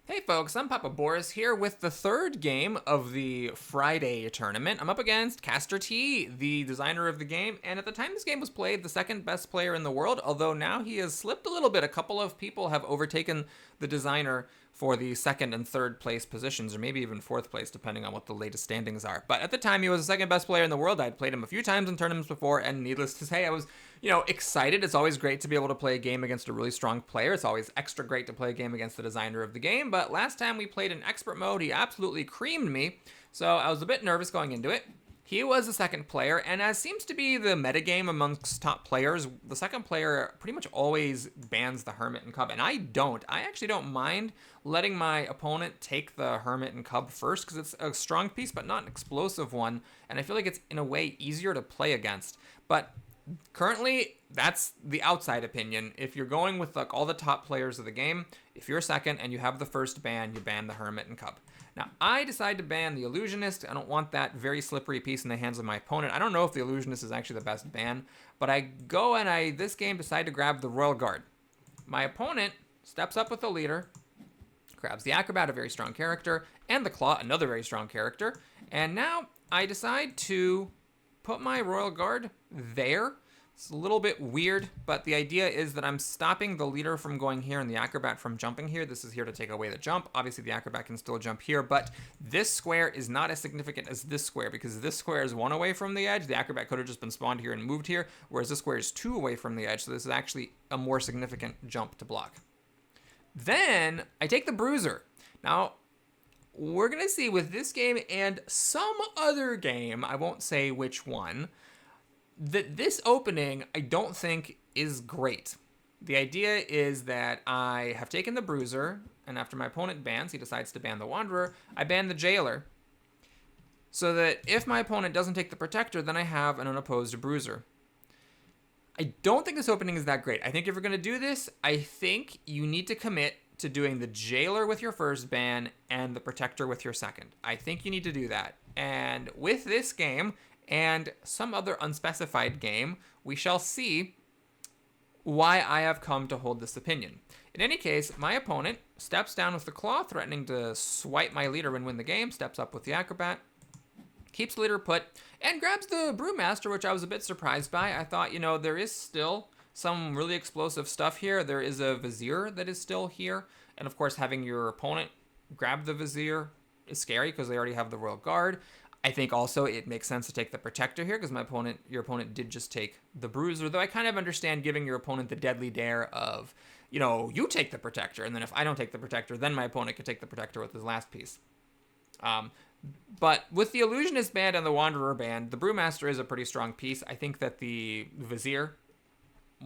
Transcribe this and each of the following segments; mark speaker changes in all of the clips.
Speaker 1: Hey folks, I'm Papa Boris here with the third game of the Friday tournament. I'm up against CastorT, the designer of the game, and at the time this game was played, the second best player in the world, although now he has slipped a little bit. A couple of people have overtaken the designer for the second and third place positions, or maybe even fourth place, depending on what the latest standings are. But at the time, he was the second best player in the world. I'd played him a few times in tournaments before, and needless to say, I was, excited. It's always great to be able to play a game against a really strong player. It's always extra great to play a game against the designer of the game. But last time we played in expert mode, he absolutely creamed me, so I was a bit nervous going into it. He was the second player, and as seems to be the metagame amongst top players, the second player pretty much always bans the Hermit and Cub, and I don't. I actually don't mind letting my opponent take the Hermit and Cub first, because it's a strong piece, but not an explosive one, and I feel like it's, in a way, easier to play against. But currently, that's the outside opinion. If you're going with like all the top players of the game, if you're second and you have the first ban, you ban the Hermit and Cub. Now, I decide to ban the Illusionist. I don't want that very slippery piece in the hands of my opponent. I don't know if the Illusionist is actually the best ban, but I go and this game decide to grab the Royal Guard. My opponent steps up with the leader, grabs the Acrobat, a very strong character, and the Claw, another very strong character, and now I decide to put my Royal Guard there. It's a little bit weird, but the idea is that I'm stopping the leader from going here and the Acrobat from jumping here. This is here to take away the jump. Obviously, the Acrobat can still jump here, but this square is not as significant as this square because this square is 1 away from the edge. The Acrobat could have just been spawned here and moved here, whereas this square is 2 away from the edge, so this is actually a more significant jump to block. Then I take the Bruiser. Now, we're going to see with this game and some other game, I won't say which one, that this opening I don't think is great. The idea is that I have taken the Bruiser, and after my opponent bans, he decides to ban the Wanderer, I ban the Jailer, so that if my opponent doesn't take the Protector, then I have an unopposed Bruiser. I don't think this opening is that great. I think if you're going to do this, I think you need to commit to doing the Jailer with your first ban and the Protector with your second. I think you need to do that. And with this game and some other unspecified game, we shall see why I have come to hold this opinion. In any case, my opponent steps down with the Claw, threatening to swipe my leader and win the game, steps up with the Acrobat, keeps the leader put, and grabs the Brewmaster, which I was a bit surprised by. I thought, there is still some really explosive stuff here. There is a Vizier that is still here, and of course having your opponent grab the Vizier is scary because they already have the Royal Guard. I think also it makes sense to take the Protector here because your opponent did just take the Bruiser, though I kind of understand giving your opponent the deadly dare of, you take the Protector, and then if I don't take the Protector, then my opponent could take the Protector with his last piece. But with the Illusionist band and the Wanderer band, the Brewmaster is a pretty strong piece. I think that the Vizier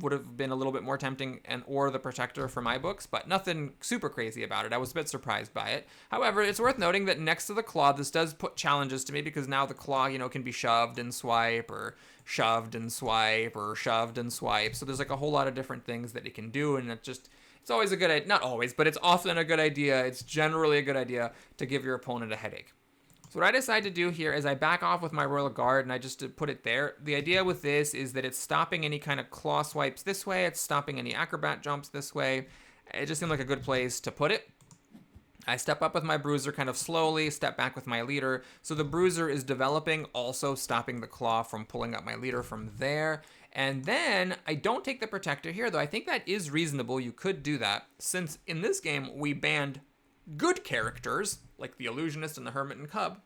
Speaker 1: would have been a little bit more tempting, or the Protector for my books, but nothing super crazy about it. I was a bit surprised by it. However, it's worth noting that next to the Claw, this does put challenges to me because now the Claw, can be shoved and swipe, or shoved and swipe, or shoved and swipe. So there's like a whole lot of different things that it can do, and it's always a good idea. Not always, but it's often a good idea. It's generally a good idea to give your opponent a headache. So what I decide to do here is I back off with my Royal Guard and I just put it there. The idea with this is that it's stopping any kind of claw swipes this way. It's stopping any Acrobat jumps this way. It just seemed like a good place to put it. I step up with my Bruiser kind of slowly, step back with my leader. So the Bruiser is developing, also stopping the Claw from pulling up my leader from there. And then I don't take the Protector here, though I think that is reasonable. You could do that, since in this game we banned good characters, like the Illusionist and the Hermit and Cub.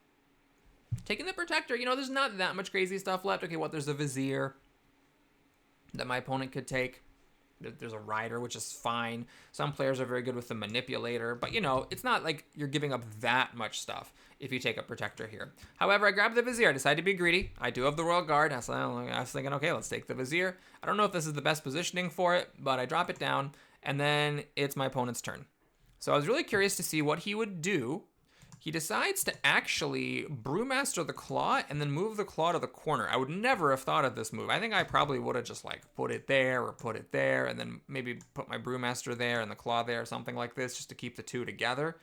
Speaker 1: Taking the Protector, there's not that much crazy stuff left. Okay, there's a Vizier that my opponent could take. There's a Rider, which is fine. Some players are very good with the Manipulator, but it's not like you're giving up that much stuff if you take a Protector here. However, I grab the Vizier. I decide to be greedy. I do have the Royal Guard. I was thinking, okay, let's take the Vizier. I don't know if this is the best positioning for it, but I drop it down, and then it's my opponent's turn. So I was really curious to see what he would do. He decides to actually Brewmaster the Claw and then move the Claw to the corner. I would never have thought of this move. I think I probably would have just put it there or put it there and then maybe put my Brewmaster there and the Claw there or something like this just to keep the two together.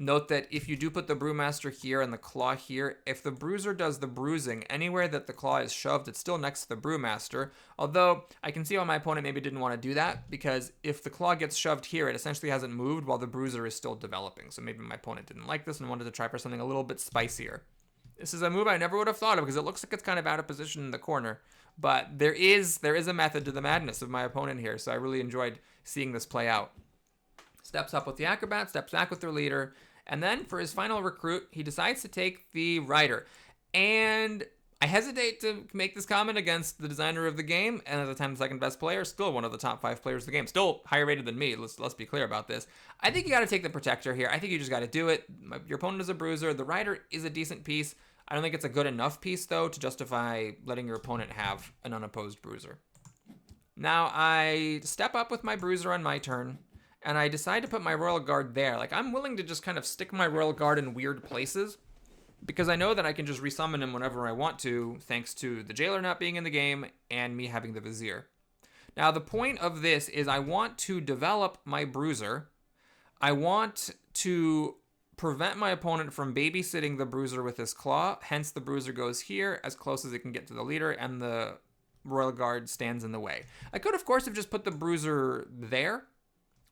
Speaker 1: Note that if you do put the Brewmaster here and the Claw here, if the Bruiser does the bruising, anywhere that the Claw is shoved, it's still next to the Brewmaster. Although, I can see why my opponent maybe didn't want to do that, because if the Claw gets shoved here, it essentially hasn't moved while the Bruiser is still developing. So maybe my opponent didn't like this and wanted to try for something a little bit spicier. This is a move I never would have thought of, because it looks like it's kind of out of position in the corner. But there is a method to the madness of my opponent here, so I really enjoyed seeing this play out. Steps up with the Acrobat, steps back with their leader, and then for his final recruit, he decides to take the Rider. And I hesitate to make this comment against the designer of the game, and at the time the second best player, still one of the top 5 players of the game, still higher rated than me. Let's be clear about this. I think you got to take the Protector here. I think you just got to do it. Your opponent is a bruiser. The Rider is a decent piece. I don't think it's a good enough piece, though, to justify letting your opponent have an unopposed bruiser. Now, I step up with my bruiser on my turn, and I decide to put my Royal Guard there. Like, I'm willing to just kind of stick my Royal Guard in weird places, because I know that I can just resummon him whenever I want to, thanks to the Jailer not being in the game and me having the Vizier. Now, the point of this is I want to develop my Bruiser. I want to prevent my opponent from babysitting the Bruiser with his Claw, hence the Bruiser goes here as close as it can get to the leader, and the Royal Guard stands in the way. I could, of course, have just put the Bruiser there,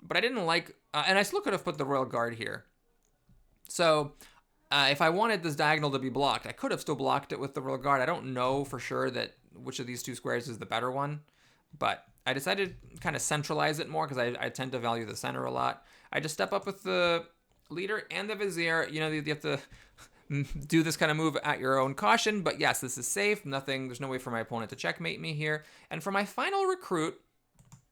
Speaker 1: but I didn't like, and I still could have put the Royal Guard here. So if I wanted this diagonal to be blocked, I could have still blocked it with the Royal Guard. I don't know for sure that which of these two squares is the better one, but I decided to kind of centralize it more because I tend to value the center a lot. I just step up with the leader and the Vizier. You know, you have to do this kind of move at your own caution, but yes, this is safe. There's no way for my opponent to checkmate me here. And for my final recruit,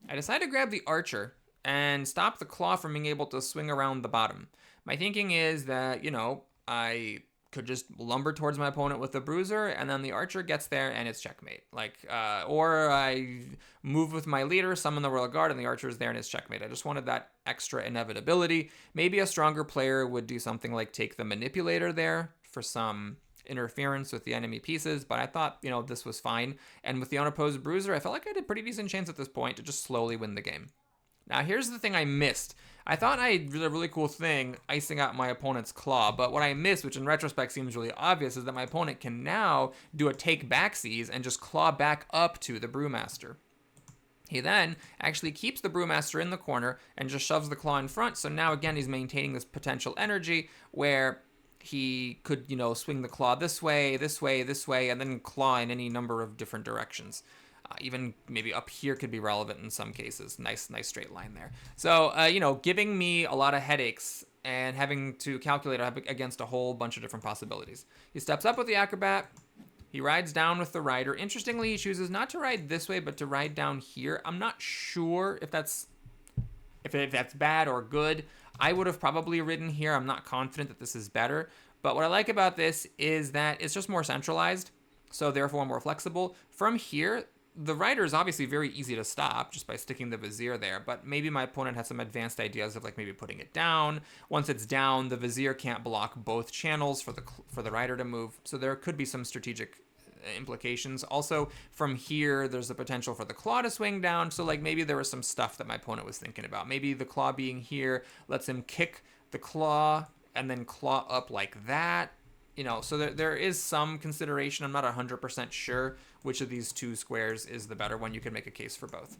Speaker 1: I decided to grab the Archer and stop the Claw from being able to swing around the bottom. My thinking is that, you know, I could just lumber towards my opponent with the Bruiser, and then the Archer gets there and it's checkmate. Or I move with my leader, summon the Royal Guard, and the Archer's there and it's checkmate. I just wanted that extra inevitability. Maybe a stronger player would do something like take the Manipulator there for some interference with the enemy pieces, but I thought, you know, this was fine. And with the unopposed Bruiser, I felt like I had a pretty decent chance at this point to just slowly win the game. Now, here's the thing I missed. I thought I did a really cool thing icing out my opponent's Claw, but what I missed, which in retrospect seems really obvious, is that my opponent can now do a take backsies and just claw back up to the Brewmaster. He then actually keeps the Brewmaster in the corner and just shoves the Claw in front, so now again he's maintaining this potential energy where he could, you know, swing the Claw this way, this way, this way, and then claw in any number of different directions. Even maybe up here could be relevant in some cases. Nice straight line there. So, you know, giving me a lot of headaches and having to calculate against a whole bunch of different possibilities. He steps up with the Acrobat. He rides down with the Rider. Interestingly, he chooses not to ride this way, but to ride down here. I'm not sure if that's bad or good. I would have probably ridden here. I'm not confident that this is better. But what I like about this is that it's just more centralized, so therefore more flexible. From here, the Rider is obviously very easy to stop just by sticking the Vizier there, but maybe my opponent has some advanced ideas of like maybe putting it down. Once it's down, the Vizier can't block both channels for the Rider to move, so there could be some strategic implications. Also, from here, there's the potential for the Claw to swing down, so like maybe there was some stuff that my opponent was thinking about. Maybe the Claw being here lets him kick the Claw and then claw up like that. You know, so there is some consideration. I'm not 100% sure which of these two squares is the better one. You can make a case for both.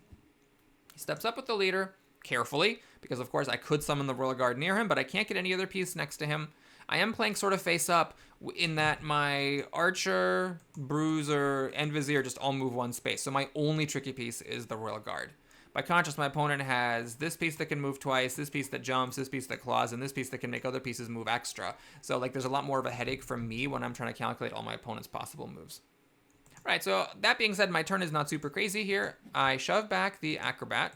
Speaker 1: He steps up with the leader carefully, because of course I could summon the Royal Guard near him, but I can't get any other piece next to him. I am playing sort of face up in that my Archer, Bruiser, and Vizier just all move one space. So my only tricky piece is the Royal Guard. By contrast, my opponent has this piece that can move twice, this piece that jumps, this piece that claws, and this piece that can make other pieces move extra. So like there's a lot more of a headache for me when I'm trying to calculate all my opponent's possible moves. All right, so that being said, my turn is not super crazy here. I shove back the Acrobat,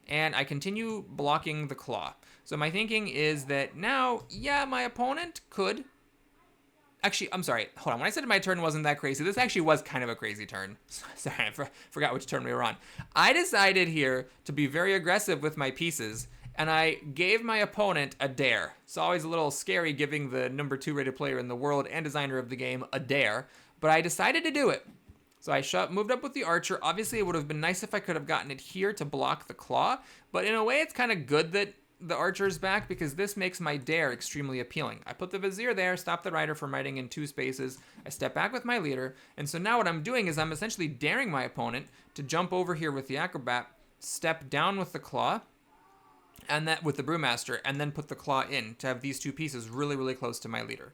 Speaker 1: and I continue blocking the Claw. So my thinking is that now, yeah, my opponent could... Actually, I'm sorry. Hold on. When I said my turn wasn't that crazy, this actually was kind of a crazy turn. Sorry, I forgot which turn we were on. I decided here to be very aggressive with my pieces, and I gave my opponent a dare. It's always a little scary giving the number 2 rated player in the world and designer of the game a dare, but I decided to do it. So I moved up with the Archer. Obviously, it would have been nice if I could have gotten it here to block the Claw, but in a way, it's kind of good that the archers back because this makes my dare extremely appealing. I put the vizier there, stop the rider from riding in 2 spaces. I step back with my leader, and so now what I'm doing is I'm essentially daring my opponent to jump over here with the acrobat, step down with the claw, and that with the brewmaster, and then put the claw in to have these 2 pieces really, really close to my leader.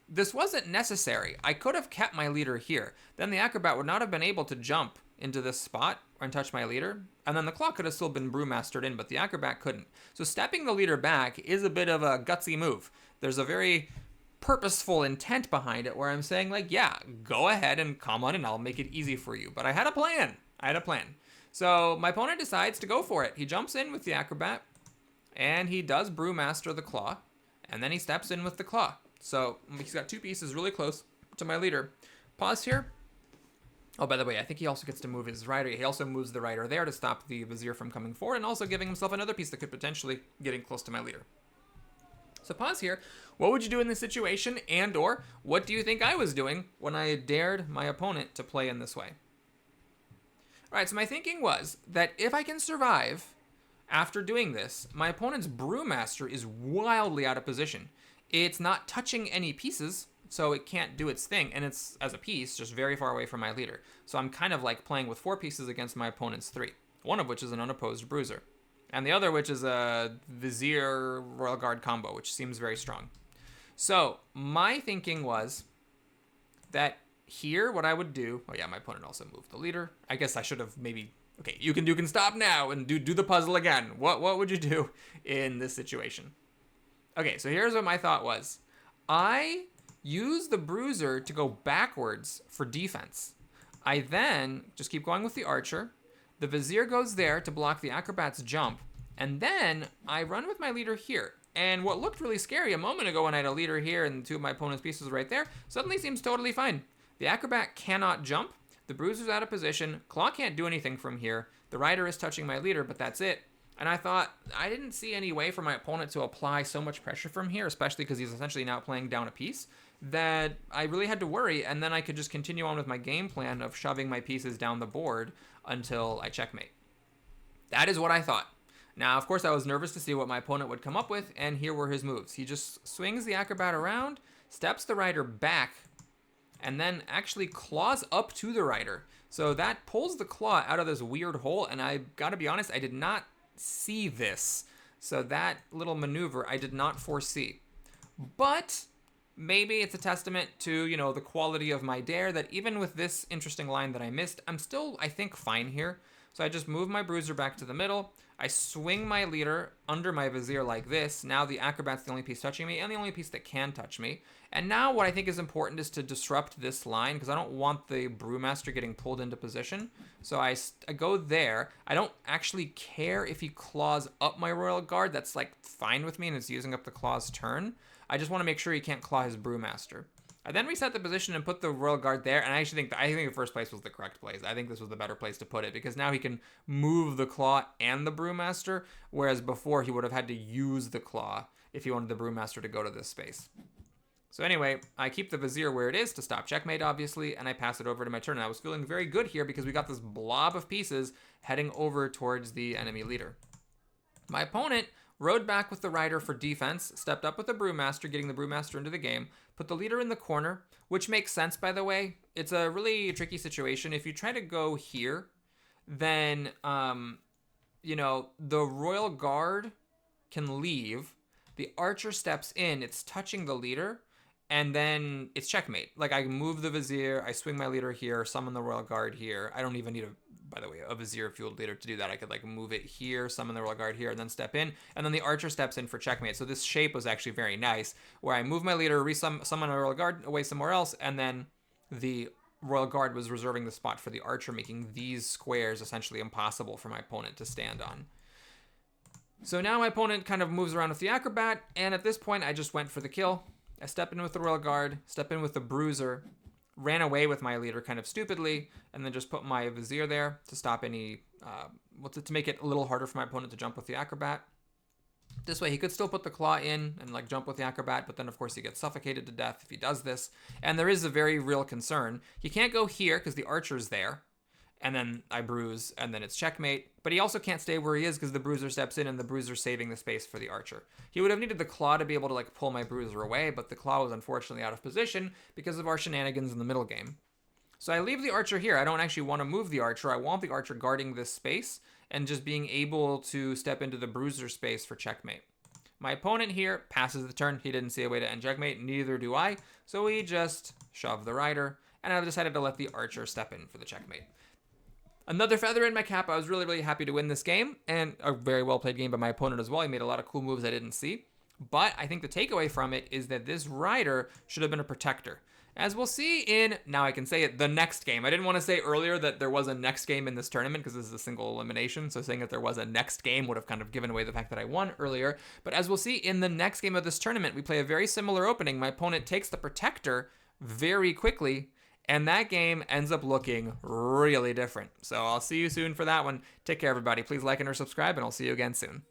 Speaker 1: This wasn't necessary. I could have kept my leader here. Then the acrobat would not have been able to jump into this spot and touch my leader, and then the claw could have still been brewmastered in, but the acrobat couldn't. So stepping the leader back is a bit of a gutsy move. There's a very purposeful intent behind it where I'm saying, like, yeah, go ahead and come on and I'll make it easy for you. But I had a plan. So my opponent decides to go for it. He jumps in with the acrobat, and he does brewmaster the claw, and then he steps in with the claw. So he's got 2 pieces really close to my leader. Pause here. Oh, by the way, I think he also gets to move his rider. He also moves the rider there to stop the vizier from coming forward, and also giving himself another piece that could potentially getting close to my leader. So pause here. What would you do in this situation, and or what do you think I was doing when I dared my opponent to play in this way? All right, so my thinking was that if I can survive after doing this, my opponent's brewmaster is wildly out of position. It's not touching any pieces, so it can't do its thing, and it's, as a piece, just very far away from my leader. So I'm kind of like playing with 4 pieces against my opponent's 3, one of which is an unopposed bruiser, and the other which is a vizier royal guard combo, which seems very strong. So my thinking was that here, what I would do, oh yeah, my opponent also moved the leader. I guess I should have maybe, okay, you can stop now and do the puzzle again. What would you do in this situation? Okay, so here's what my thought was. I use the bruiser to go backwards for defense. I then just keep going with the archer. The vizier goes there to block the acrobat's jump, and then I run with my leader here. And what looked really scary a moment ago when I had a leader here and 2 of my opponent's pieces right there, suddenly seems totally fine. The acrobat cannot jump, the bruiser's out of position, claw can't do anything from here, the rider is touching my leader, but that's it. And I thought, I didn't see any way for my opponent to apply so much pressure from here, especially because he's essentially now playing down a piece, that I really had to worry, and then I could just continue on with my game plan of shoving my pieces down the board until I checkmate. That is what I thought. Now, of course, I was nervous to see what my opponent would come up with, and here were his moves. He just swings the acrobat around, steps the rider back, and then actually claws up to the rider. So that pulls the claw out of this weird hole, and I gotta be honest, I did not see this. So that little maneuver I did not foresee. But maybe it's a testament to, the quality of my dare that even with this interesting line that I missed, I'm still, I think, fine here. So I just move my bruiser back to the middle. I swing my leader under my vizier like this. Now the acrobat's the only piece touching me and the only piece that can touch me. And now what I think is important is to disrupt this line because I don't want the brewmaster getting pulled into position. So I go there. I don't actually care if he claws up my royal guard. That's like fine with me and it's using up the claw's turn. I just want to make sure he can't claw his brewmaster. I then reset the position and put the royal guard there, and I think the first place was the correct place. I think this was the better place to put it, because now he can move the claw and the brewmaster, whereas before he would have had to use the claw if he wanted the brewmaster to go to this space. So anyway, I keep the vizier where it is to stop checkmate, obviously, and I pass it over to my turn. And I was feeling very good here because we got this blob of pieces heading over towards the enemy leader. My opponent rode back with the rider for defense, stepped up with the brewmaster, getting the brewmaster into the game, put the leader in the corner, which makes sense, by the way. It's a really tricky situation. If you try to go here, then, the royal guard can leave. The archer steps in, it's touching the leader, and then it's checkmate. Like, I move the vizier, I swing my leader here, summon the royal guard here. I don't even need a vizier-fueled leader to do that. I could, move it here, summon the royal guard here, and then step in. And then the archer steps in for checkmate. So this shape was actually very nice, where I move my leader, summon my royal guard away somewhere else, and then the royal guard was reserving the spot for the archer, making these squares essentially impossible for my opponent to stand on. So now my opponent kind of moves around with the acrobat, and at this point, I just went for the kill. I step in with the royal guard, step in with the bruiser, ran away with my leader kind of stupidly, and then just put my vizier there to stop any, to make it a little harder for my opponent to jump with the acrobat. This way, he could still put the claw in and jump with the acrobat, but then of course he gets suffocated to death if he does this. And there is a very real concern. He can't go here because the archer's there. and then I bruise, and then it's checkmate. But he also can't stay where he is because the bruiser steps in, and the bruiser's saving the space for the archer. He would have needed the claw to be able to like pull my bruiser away, but the claw was unfortunately out of position because of our shenanigans in the middle game. So I leave the archer here. I don't actually want to move the archer. I want the archer guarding this space and just being able to step into the bruiser space for checkmate. My opponent here passes the turn. He didn't see a way to end checkmate, neither do I. So we just shove the rider, and I've decided to let the archer step in for the checkmate. Another feather in my cap. I was really, really happy to win this game, and a very well played game by my opponent as well. He made a lot of cool moves I didn't see. But I think the takeaway from it is that this rider should have been a protector. As we'll see in, now I can say it, the next game. I didn't want to say earlier that there was a next game in this tournament because this is a single elimination. So saying that there was a next game would have kind of given away the fact that I won earlier. But as we'll see in the next game of this tournament, we play a very similar opening. My opponent takes the protector very quickly, and that game ends up looking really different. So I'll see you soon for that one. Take care, everybody. Please like and or subscribe, and I'll see you again soon.